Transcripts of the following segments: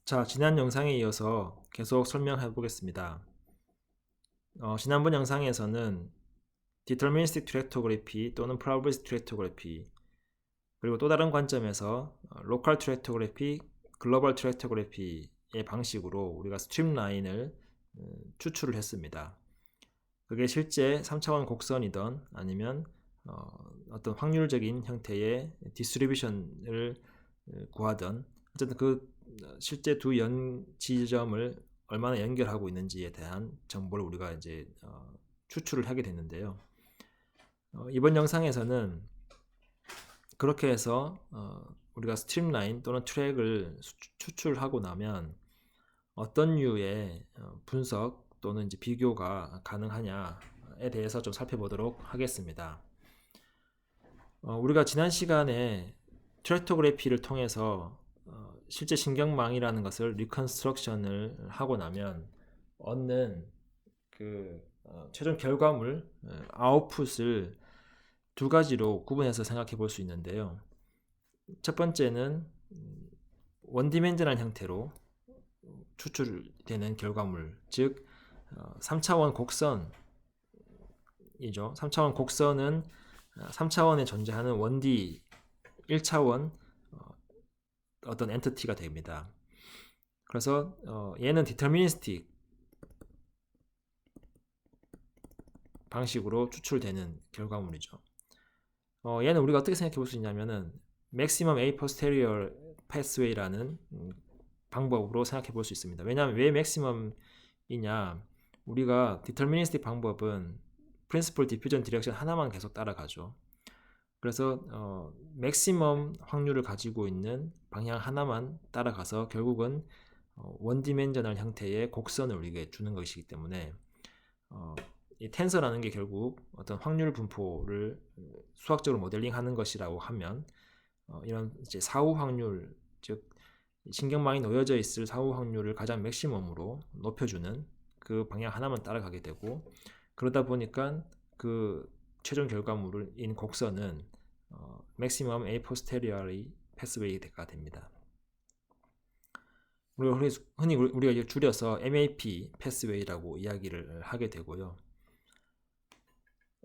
자, 지난 영상에 이어서 계속 설명해 보겠습니다. 지난번 영상에서는 Deterministic Tractography 또는 Probabilistic Tractography, 그리고 또 다른 관점에서 Local Tractography, Global Tractography의 방식으로 우리가 스트림라인을 추출을 했습니다. 그게 실제 3차원 곡선이든 아니면 어떤 확률적인 형태의 디스트리뷰션을 구하든, 어쨌든 그 실제 두 지점을 얼마나 연결하고 있는지에 대한 정보를 우리가 이제 추출을 하게 됐는데요. 이번 영상에서는 그렇게 해서 우리가 스트림라인 또는 트랙을 추출하고 나면 어떤 류의 분석 또는 이제 비교가 가능하냐에 대해서 좀 살펴보도록 하겠습니다. 우리가 지난 시간에 트랙토그래피를 통해서 실제 신경망이라는 것을 리컨스트럭션을 하고 나면 얻는 그 최종 결과물 아웃풋을 두 가지로 구분해서 생각해 볼 수 있는데요. 첫 번째는 원디멘전al 형태로 추출되는 결과물, 즉 3차원 곡선이죠. 3차원 곡선은 3차원에 존재하는 원디 1차원 어떤 엔티티가 됩니다. 그래서 얘는 디터미니스틱 방식으로 추출되는 결과물이죠. 얘는 우리가 어떻게 생각해 볼 수 있냐면은 maximum a posterior pathway라는 방법으로 생각해 볼 수 있습니다. 왜냐하면 왜 maximum이냐, 우리가 디터미니스틱 방법은 프린시플 디퓨전 디렉션 하나만 계속 따라가죠. 그래서 맥시멈 확률을 가지고 있는 방향 하나만 따라가서 결국은 원디멘저널 형태의 곡선을 우리에게 주는 것이기 때문에 이 텐서라는 게 결국 어떤 확률 분포를 수학적으로 모델링하는 것이라고 하면 이런 이제 사후 확률, 즉 신경망이 놓여져 있을 사후 확률을 가장 맥시멈으로 높여주는 그 방향 하나만 따라가게 되고, 그러다 보니까 그 최종 결과물인 곡선은 maximum a posteriori pathway가 됩니다. 흔히 우리가 줄여서 MAP pathway라고 이야기를 하게 되고요.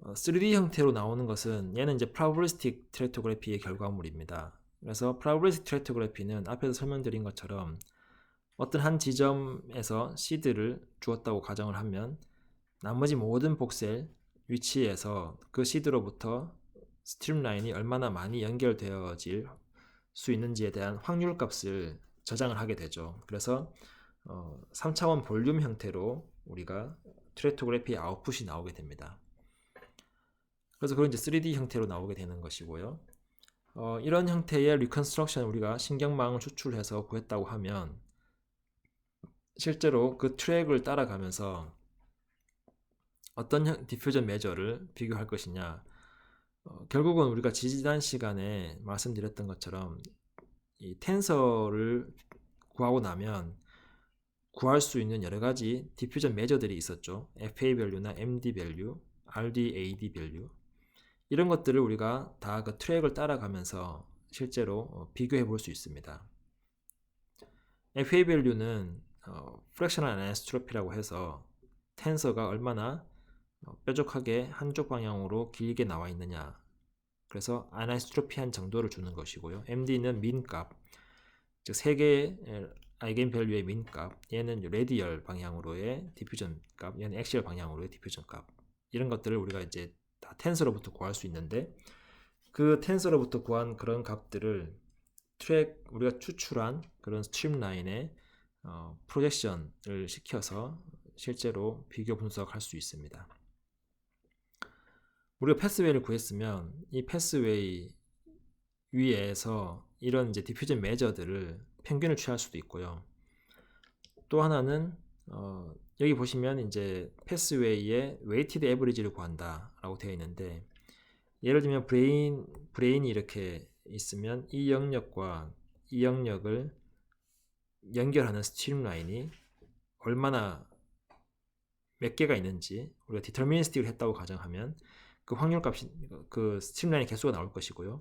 3D 형태로 나오는 것은 얘는 이제 probabilistic tractography의 결과물입니다. 그래서 probabilistic tractography는 앞에서 설명드린 것처럼 어떤 한 지점에서 시드를 주었다고 가정을 하면 나머지 모든 복셀 위치에서 그 시드로부터 스트림라인이 얼마나 많이 연결되어질 수 있는지에 대한 확률 값을 저장을 하게 되죠. 그래서 3차원 볼륨 형태로 우리가 트랙토그래피 아웃풋이 나오게 됩니다. 그래서 그건 이제 3D 형태로 나오게 되는 것이고요. 이런 형태의 리컨스트럭션, 우리가 신경망을 추출해서 구했다고 하면 실제로 그 트랙을 따라가면서 어떤 디퓨전 메저를 비교할 것이냐, 결국은 우리가 지난 시간에 말씀드렸던 것처럼 이 텐서를 구하고 나면 구할 수 있는 여러 가지 디퓨전 메저들이 있었죠. FA 밸류나 MD 밸류, RD, AD 밸류, 이런 것들을 우리가 다 그 트랙을 따라가면서 실제로 비교해 볼 수 있습니다. FA 밸류는 프랙셔널 아니스트로피라고 해서 텐서가 얼마나 뾰족하게 한쪽 방향으로 길게 나와 있느냐, 그래서 아나이스트로피한 정도를 주는 것이고요. MD는 민값, 즉 세 개의 아이겐 밸류의 민값, 얘는 레디얼 방향으로의 디퓨전 값, 얘는 엑시얼 방향으로의 디퓨전 값, 이런 것들을 우리가 이제 다 텐서로부터 구할 수 있는데, 그 텐서로부터 구한 그런 값들을 트랙, 우리가 추출한 그런 스트림라인에 프로젝션을 시켜서 실제로 비교 분석할 수 있습니다. 우리가 패스웨이를 구했으면 이 패스웨이 위에서 이런 이제 디퓨전 메저들을 평균을 취할 수도 있고요. 또 하나는 여기 보시면 이제 패스웨이의 웨이티드 에버리지를 구한다라고 되어 있는데, 예를 들면 브레인이 이렇게 있으면 이 영역과 이 영역을 연결하는 스트림라인이 얼마나 몇 개가 있는지 우리가 디터미니스틱을 했다고 가정하면 그 확률값이, 그 스트림라인의 개수가 나올 것이고요.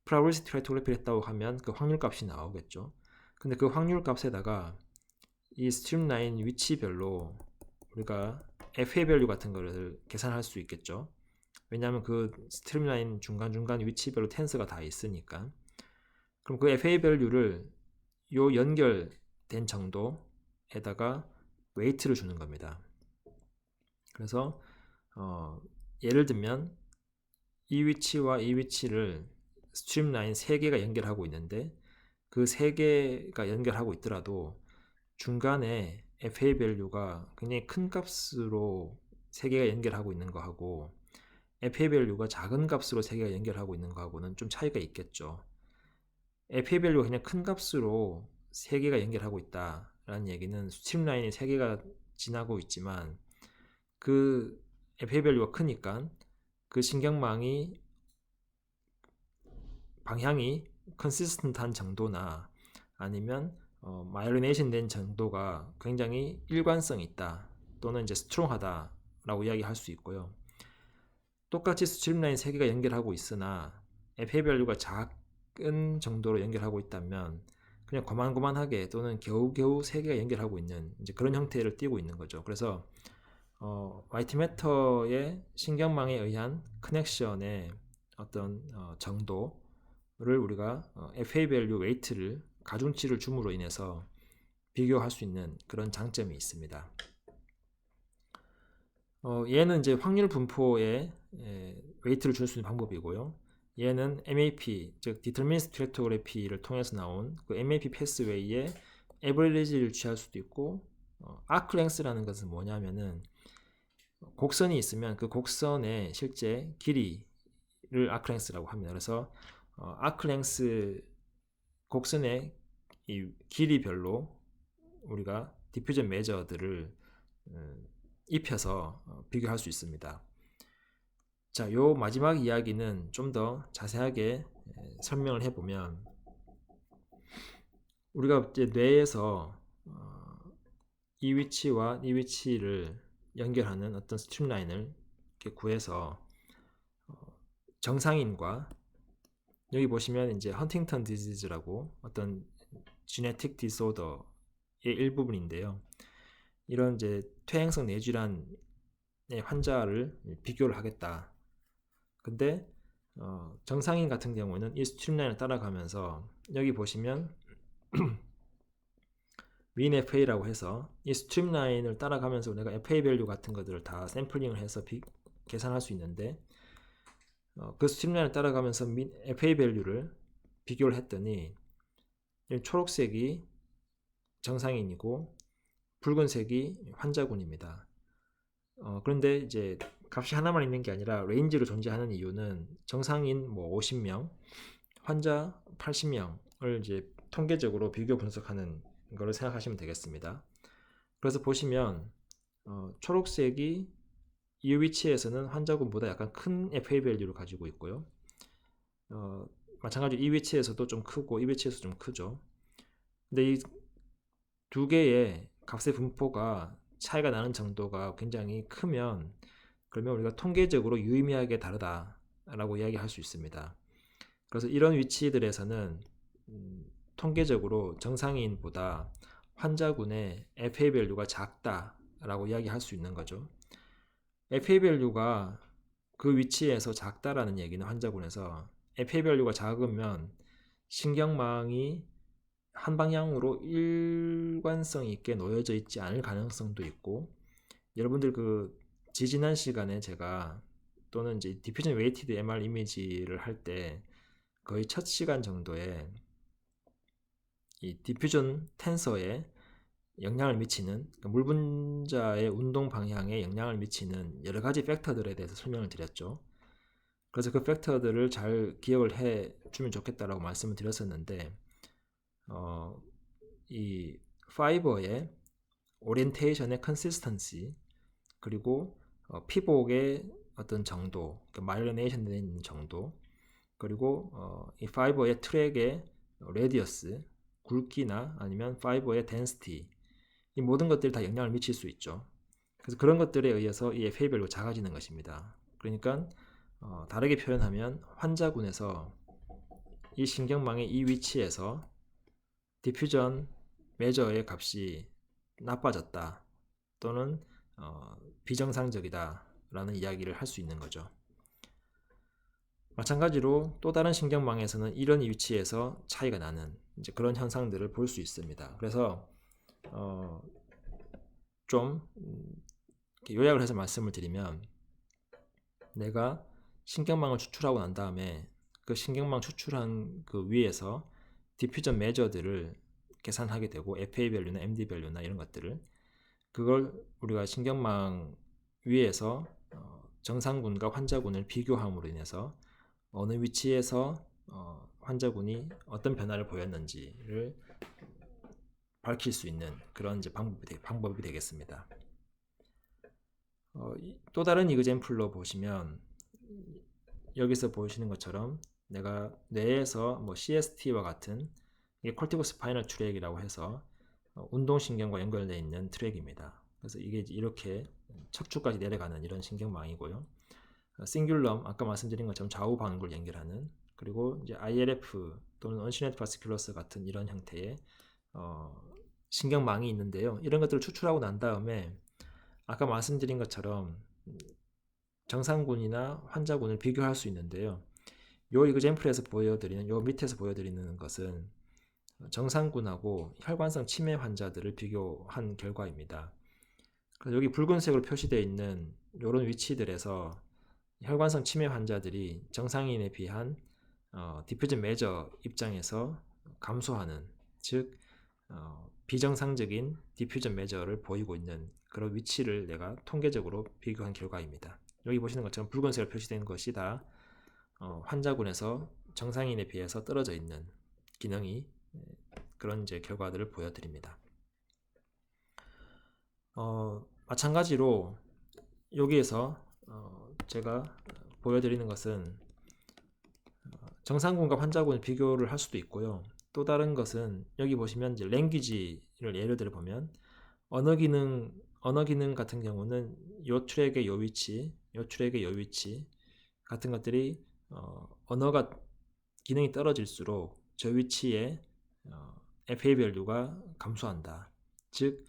프로바빌리스틱 트랙토그래피를 했다고 하면 그 확률값이 나오겠죠. 근데 그 확률 값에다가 이 스트림라인 위치별로 우리가 FA 밸류 같은 거를 계산할 수 있겠죠. 왜냐하면 그 스트림라인 중간중간 위치별로 텐서가 다 있으니까. 그럼 그 FA 밸류를 요 연결된 정도에다가 웨이트를 주는 겁니다. 그래서 예를 들면 이 위치와 이 위치를 스트림라인 3개가 연결하고 있는데 그 3개가 연결하고 있더라도 중간에 FA 밸류가 굉장히 큰 값으로 3개가 연결하고 있는 거하고 FA 밸류가 작은 값으로 3개가 연결하고 있는 거하고는 좀 차이가 있겠죠. FA 밸류가 그냥 큰 값으로 3개가 연결하고 있다라는 얘기는 스트림라인이 3개가 지나고 있지만 그 FA 밸류가 크니까 그 신경망이 방향이 컨시스턴트한 정도나 아니면 마이리네이션 된 정도가 굉장히 일관성 있다 또는 이제 스트롱하다 라고 이야기할 수 있고요. 똑같이 스트림라인 3개가 연결하고 있으나 FA 밸류가 작은 정도로 연결하고 있다면 그냥 고만고만하게 또는 겨우겨우 3개가 연결하고 있는 이제 그런 형태를 띠고 있는 거죠. 그래서 와이트매터의 신경망에 의한 커넥션의 어떤 정도를 우리가 FA 밸류 웨이트를 가중치를 줌으로 인해서 비교할 수 있는 그런 장점이 있습니다. 얘는 이제 확률 분포에 웨이트를 줄 수 있는 방법이고요. 얘는 MAP, 즉 Deterministic Tractography를 통해서 나온 그 MAP 패스웨이의 에버리지를 취할 수도 있고, 아크 랭스라는 것은 뭐냐면은 곡선이 있으면 그 곡선의 실제 길이를 아크 랭스라고 합니다. 그래서 아크 랭스 곡선의 이 길이별로 우리가 디퓨전 메저들을 입혀서 비교할 수 있습니다. 자, 요 마지막 이야기는 좀 더 자세하게 설명을 해보면 우리가 이제 뇌에서 이 위치와 이 위치를 연결하는 어떤 스트림라인을 이렇게 구해서 정상인과 여기 보시면 이제 헌팅턴 디지즈라고 어떤 지네틱 디소더의 일부분인데요. 이런 이제 퇴행성 뇌질환의 환자를 비교를 하겠다. 근데 정상인 같은 경우는 이 스트림라인을 따라가면서 여기 보시면 mean FA라고 해서 이 스트림라인을 따라가면서 내가 FA 밸류 같은 것들을 다 샘플링을 해서 계산할 수 있는데 그 스트림라인을 따라가면서 FA 밸류를 비교를 했더니 초록색이 정상인이고 붉은색이 환자군입니다. 그런데 이제 값이 하나만 있는 게 아니라 레인지로 존재하는 이유는 정상인 뭐 50명, 환자 80명을 이제 통계적으로 비교 분석하는 거를 생각하시면 되겠습니다. 그래서 보시면 초록색이 이 위치에서는 환자군보다 약간 큰 FA 밸류를 가지고 있고요. 마찬가지로 이 위치에서도 좀 크고 이 위치에서 좀 크죠. 근데 이 두 개의 값의 분포가 차이가 나는 정도가 굉장히 크면 그러면 우리가 통계적으로 유의미하게 다르다라고 이야기할 수 있습니다. 그래서 이런 위치들에서는 통계적으로 정상인보다 환자군의 FA 밸류가 작다라고 이야기할 수 있는 거죠. FA 밸류가 그 위치에서 작다라는 얘기는 환자군에서 FA 밸류가 작으면 신경망이 한 방향으로 일관성 있게 놓여져 있지 않을 가능성도 있고, 여러분들 그 지지난 시간에 제가 또는 이제 디퓨전 웨이티드 MR 이미지를 할 때 거의 첫 시간 정도에 이 디퓨전 텐서에 영향을 미치는, 그러니까 물 분자의 운동 방향에 영향을 미치는 여러 가지 팩터들에 대해서 설명을 드렸죠. 그래서 그 팩터들을 잘 기억을 해 주면 좋겠다라고 말씀을 드렸었는데 이 파이버의 오리엔테이션의 컨시스턴시, 그리고 피복의 어떤 정도, 그러니까 마이리네이션 된 정도, 그리고 이 파이버의 트랙의 레디어스, 굵기나 아니면 파이버의 덴시티, 이 모든 것들이 다 영향을 미칠 수 있죠. 그래서 그런 것들에 의해서 이 FA 밸류가 작아지는 것입니다. 그러니까 다르게 표현하면 환자군에서 이 신경망의 이 위치에서 디퓨전 메저의 값이 나빠졌다 또는 비정상적이다 라는 이야기를 할 수 있는 거죠. 마찬가지로 또 다른 신경망에서는 이런 위치에서 차이가 나는 이제 그런 현상들을 볼 수 있습니다. 그래서 좀 요약을 해서 말씀을 드리면, 내가 신경망을 추출하고 난 다음에 그 신경망 추출한 그 위에서 디퓨전 메저들을 계산하게 되고, FA 밸류나 MD 밸류나 이런 것들을, 그걸 우리가 신경망 위에서 정상군과 환자군을 비교함으로 인해서 어느 위치에서 환자군이 어떤 변화를 보였는지를 밝힐 수 있는 그런 이제 방법이 되겠습니다. 또 다른 이그젬플로 보시면, 여기서 보시는 것처럼 내가 뇌에서 뭐 CST와 같은, 이게 콜티코 스파이널 트랙이라고 해서 운동신경과 연결되어 있는 트랙입니다. 그래서 이게 이렇게 척추까지 내려가는 이런 신경망이고요. 싱귤럼, 아까 말씀드린 것처럼 좌우 방구를 연결하는, 그리고 이제 ILF 또는 언시네트 파스큘러스 같은 이런 형태의 신경망이 있는데요. 이런 것들을 추출하고 난 다음에 아까 말씀드린 것처럼 정상군이나 환자군을 비교할 수 있는데요. 요 이그젬플에서 보여드리는, 요 밑에서 보여드리는 것은 정상군하고 혈관성 치매 환자들을 비교한 결과입니다. 그래서 여기 붉은색으로 표시되어 있는 이런 위치들에서 혈관성 치매 환자들이 정상인에 비한 디퓨전 메저 입장에서 감소하는, 즉 비정상적인 디퓨전 메저를 보이고 있는 그런 위치를 내가 통계적으로 비교한 결과입니다. 여기 보시는 것처럼 붉은색으로 표시된 것이 다 환자군에서 정상인에 비해서 떨어져 있는 기능이, 그런 이제 결과들을 보여드립니다. 마찬가지로 여기에서 제가 보여드리는 것은 정상군과 환자군을 비교를 할 수도 있고요. 또 다른 것은 여기 보시면 이제 랭귀지를 예를 들어 보면, 언어 기능 같은 경우는 요 트랙의 요 위치, 요 트랙의 요 위치 같은 것들이 언어가 기능이 떨어질수록 저 위치에 FA 밸류가 감소한다. 즉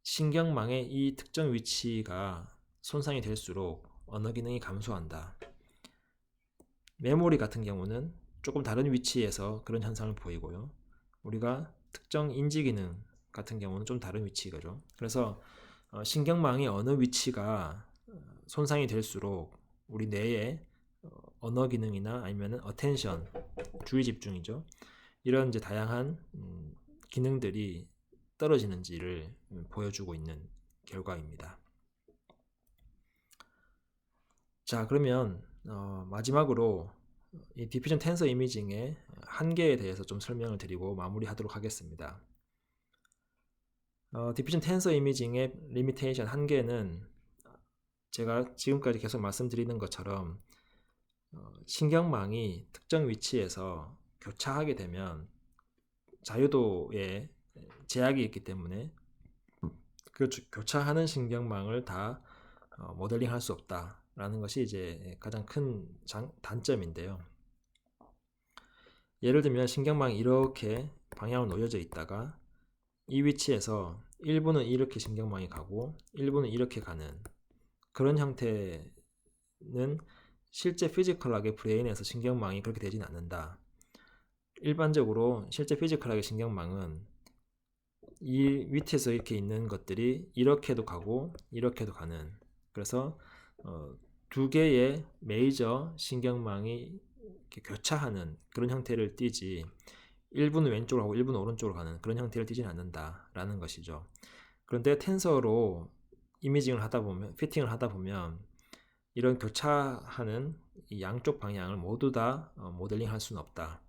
신경망의 이 특정 위치가 손상이 될수록 언어 기능이 감소한다. 메모리 같은 경우는 조금 다른 위치에서 그런 현상을 보이고요. 우리가 특정 인지 기능 같은 경우는 좀 다른 위치죠. 그래서 신경망의 어느 위치가 손상이 될수록 우리 뇌의 언어 기능이나 아니면 어텐션, 주의 집중이죠. 이런 이제 다양한 기능들이 떨어지는지를 보여주고 있는 결과입니다. 자, 그러면 마지막으로 이 디퓨전 텐서 이미징의 한계에 대해서 좀 설명을 드리고 마무리하도록 하겠습니다. 디퓨전 텐서 이미징의 리미테이션, 한계는 제가 지금까지 계속 말씀드리는 것처럼 신경망이 특정 위치에서 교차하게 되면 자유도에 제약이 있기 때문에 그 교차하는 신경망을 다 모델링 할 수 없다라는 것이 이제 가장 큰 단점인데요. 예를 들면 신경망이 이렇게 방향으로 놓여져 있다가 이 위치에서 일부는 이렇게 신경망이 가고 일부는 이렇게 가는 그런 형태는 실제 피지컬하게 브레인에서 신경망이 그렇게 되진 않는다. 일반적으로 실제 피지컬하게 신경망은 이 밑에서 이렇게 있는 것들이 이렇게도 가고 이렇게도 가는, 그래서 두 개의 메이저 신경망이 이렇게 교차하는 그런 형태를 띠지, 일부는 왼쪽으로 가고 일부는 오른쪽으로 가는 그런 형태를 띠지는 않는다라는 것이죠. 그런데 텐서로 이미징을 하다 보면, 피팅을 하다 보면 이런 교차하는 이 양쪽 방향을 모두 다 모델링 할 수는 없다.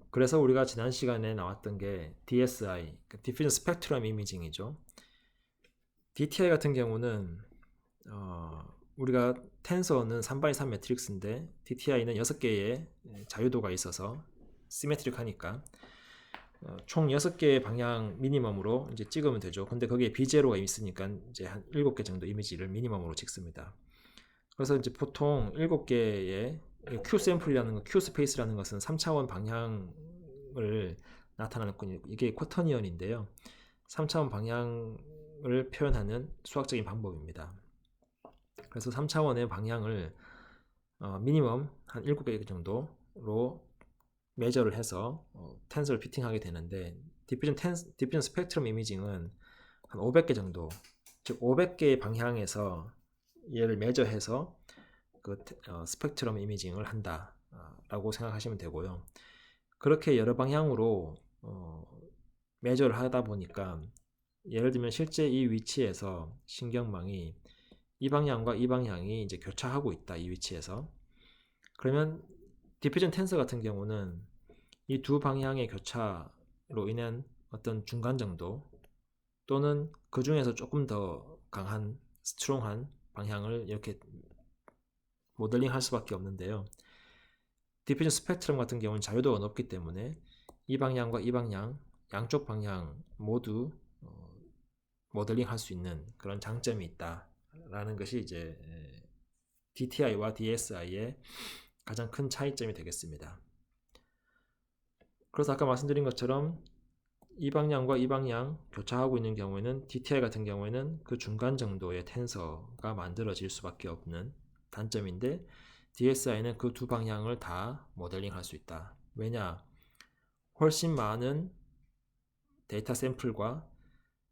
그래서 우리가 지난 시간에 나왔던 게 DSI, Diffusion Spectrum Imaging이죠. DTI 같은 경우는 우리가 텐서는 3x3 매트릭스인데 DTI는 6개의 자유도가 있어서 시메트릭하니까 총 6개의 방향 미니멈으로 이제 찍으면 되죠. 근데 거기에 B0가 있으니까 이제 한 7개 정도 이미지를 미니멈으로 찍습니다. 그래서 이제 보통 7개의 Q 샘플이라는 거, Q 스페이스라는 것은 3차원 방향을 나타나는 이게 쿼터니언인데요. 3차원 방향을 표현하는 수학적인 방법입니다. 그래서 3차원의 방향을 미니멈 한 7개 정도로 메저를 해서 텐서를 피팅하게 되는데 디퓨전 스펙트럼 이미징은 한 500개 정도, 즉 500개의 방향에서 얘를 메저해서 그 스펙트럼 이미징을 한다 라고 생각하시면 되고요. 그렇게 여러 방향으로 메저를 하다 보니까 예를 들면 실제 이 위치에서 신경망이 이 방향과 이 방향이 이제 교차하고 있다, 이 위치에서. 그러면 디퓨전 텐서 같은 경우는 이 두 방향의 교차로 인한 어떤 중간 정도 또는 그 중에서 조금 더 강한 스트롱한 방향을 이렇게 모델링 할 수밖에 없는데요. 디퓨전 스펙트럼 같은 경우는 자유도가 높기 때문에 이 방향과 이 방향, 양쪽 방향 모두 모델링 할 수 있는 그런 장점이 있다라는 것이 이제 DTI와 DSI의 가장 큰 차이점이 되겠습니다. 그래서 아까 말씀드린 것처럼 이 방향과 이 방향 교차하고 있는 경우에는 DTI 같은 경우에는 그 중간 정도의 텐서가 만들어질 수밖에 없는 단점인데 DSI는 그 두 방향을 다 모델링 할 수 있다. 왜냐? 훨씬 많은 데이터 샘플과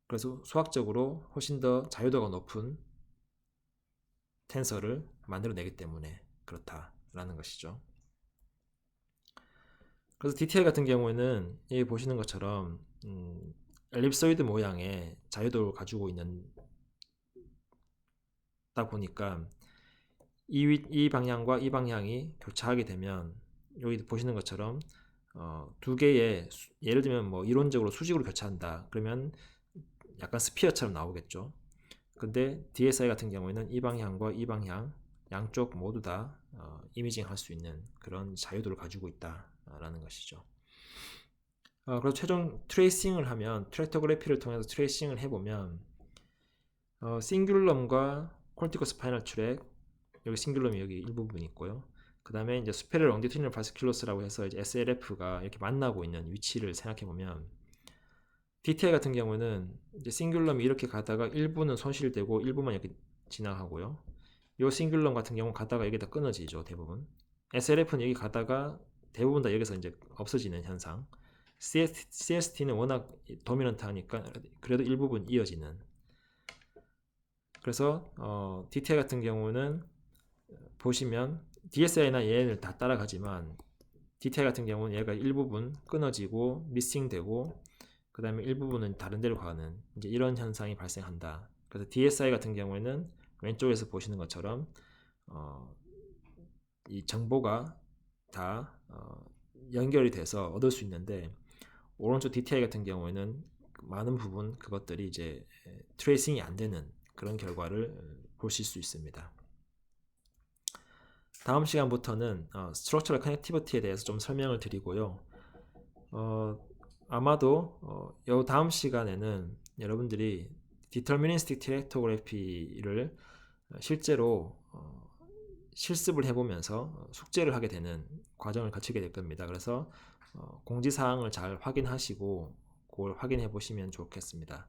그래서 수학적으로 훨씬 더 자유도가 높은 텐서를 만들어내기 때문에 그렇다라는 것이죠. 그래서 DTI 같은 경우에는 여기 보시는 것처럼 엘립소이드 모양의 자유도를 가지고 있는 다 보니까 이 방향과 이 방향이 교차하게 되면 여기 보시는 것처럼 두 개의 예를 들면 뭐 이론적으로 수직으로 교차한다 그러면 약간 스피어처럼 나오겠죠. 근데 DSI 같은 경우에는 이 방향과 이 방향 양쪽 모두 다 이미징 할 수 있는 그런 자유도를 가지고 있다라는 것이죠. 그래서 최종 트레이싱을 하면 트랙터그래피를 통해서 트레이싱을 해보면 싱귤럼과 콜티코 스파이널 트랙 여기 싱귤럼이 여기 일부분이 있고요. 그 다음에 이제 수페리어 롱디튜디널 바스큘러스라고 해서 이제 SLF가 이렇게 만나고 있는 위치를 생각해 보면 DTI 같은 경우는 이제 싱귤럼이 이렇게 가다가 일부는 손실되고 일부만 이렇게 지나가고요. 이 싱귤럼 같은 경우 가다가 여기다 끊어지죠, 대부분. SLF는 여기 가다가 대부분 다 여기서 이제 없어지는 현상. CST는 워낙 도미넌트 하니까 그래도 일부분 이어지는. 그래서 DTI 같은 경우는 보시면 DSI나 얘를 다 따라가지만 DTI 같은 경우는 얘가 일부분 끊어지고 미싱되고 그 다음에 일부분은 다른 데로 가는 이제 이런 현상이 발생한다. 그래서 DSI 같은 경우에는 왼쪽에서 보시는 것처럼 이 정보가 다 연결이 돼서 얻을 수 있는데 오른쪽 DTI 같은 경우에는 많은 부분 그것들이 이제 트레이싱이 안 되는 그런 결과를 보실 수 있습니다. 다음 시간부터는 스트럭처럴 커넥티비티에 대해서 좀 설명을 드리고요. 아마도 이 다음 시간에는 여러분들이 디터미니스틱 트랙토그래피를 실제로 실습을 해보면서 숙제를 하게 되는 과정을 거치게 될 겁니다. 그래서 공지사항을 잘 확인하시고 그걸 확인해 보시면 좋겠습니다.